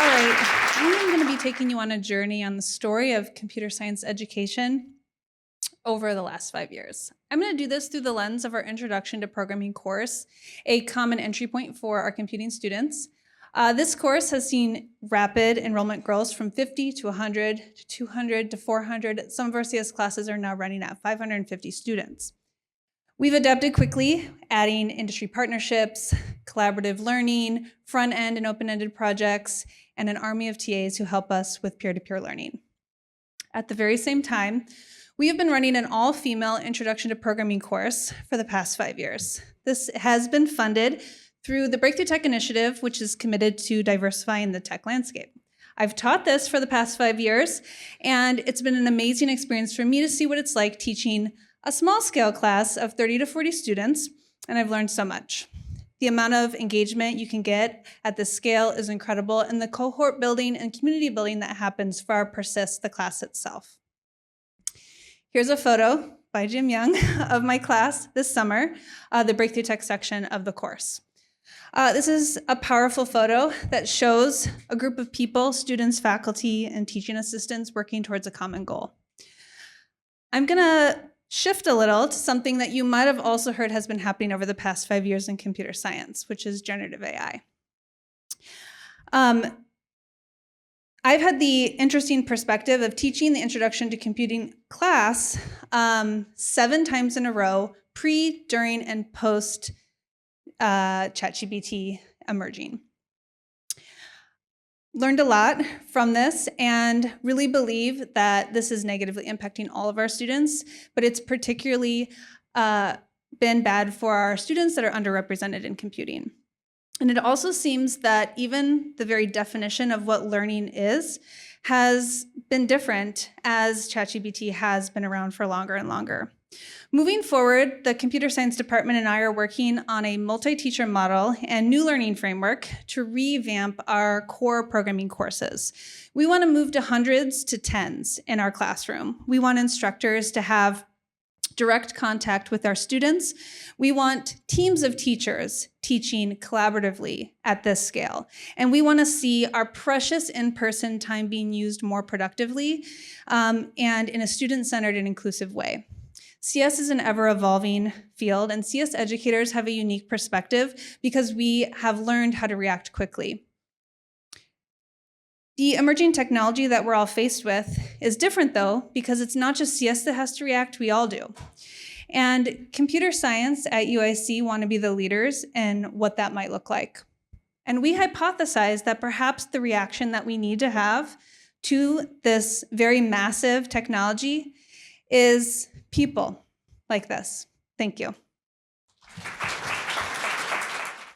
All right, I am going to be taking you on a journey on the story of computer science education over the last 5 years. I'm going to do this through the lens of our Introduction to Programming course, a common entry point for our computing students. This course has seen rapid enrollment growth from 50 to 100 to 200 to 400. Some of our CS classes are now running at 550 students. We've adapted quickly, adding industry partnerships, collaborative learning, front-end and open-ended projects, and an army of TAs who help us with peer-to-peer learning. At the very same time, we have been running an all-female Introduction to Programming course for the past 5 years. This has been funded through the Breakthrough Tech Initiative, which is committed to diversifying the tech landscape. I've taught this for the past 5 years, and it's been an amazing experience for me to see what it's like teaching a small-scale class of 30 to 40 students, and I've learned so much. The amount of engagement you can get at this scale is incredible, and the cohort building and community building that happens far persists the class itself. Here's a photo by Jim Young of my class this summer, the Breakthrough Tech section of the course. This is a powerful photo that shows a group of people, students, faculty, and teaching assistants working towards a common goal. I'm gonna shift a little to something that you might have also heard has been happening over the past 5 years in computer science, which is generative AI. I've had the interesting perspective of teaching the Introduction to Computing class 7 times in a row, pre, during, and post ChatGPT emerging. Learned a lot from this and really believe that this is negatively impacting all of our students, but it's particularly been bad for our students that are underrepresented in computing. And it also seems that even the very definition of what learning is has been different as ChatGPT has been around for longer and longer. Moving forward, the computer science department and I are working on a multi-teacher model and new learning framework to revamp our core programming courses. We want to move to hundreds to tens in our classroom. We want instructors to have direct contact with our students. We want teams of teachers teaching collaboratively at this scale. And we want to see our precious in-person time being used more productively and in a student-centered and inclusive way. CS is an ever-evolving field, and CS educators have a unique perspective because we have learned how to react quickly. The emerging technology that we're all faced with is different, though, because it's not just CS that has to react, we all do. And computer science at UIC want to be the leaders in what that might look like. And we hypothesize that perhaps the reaction that we need to have to this very massive technology is people like this. Thank you.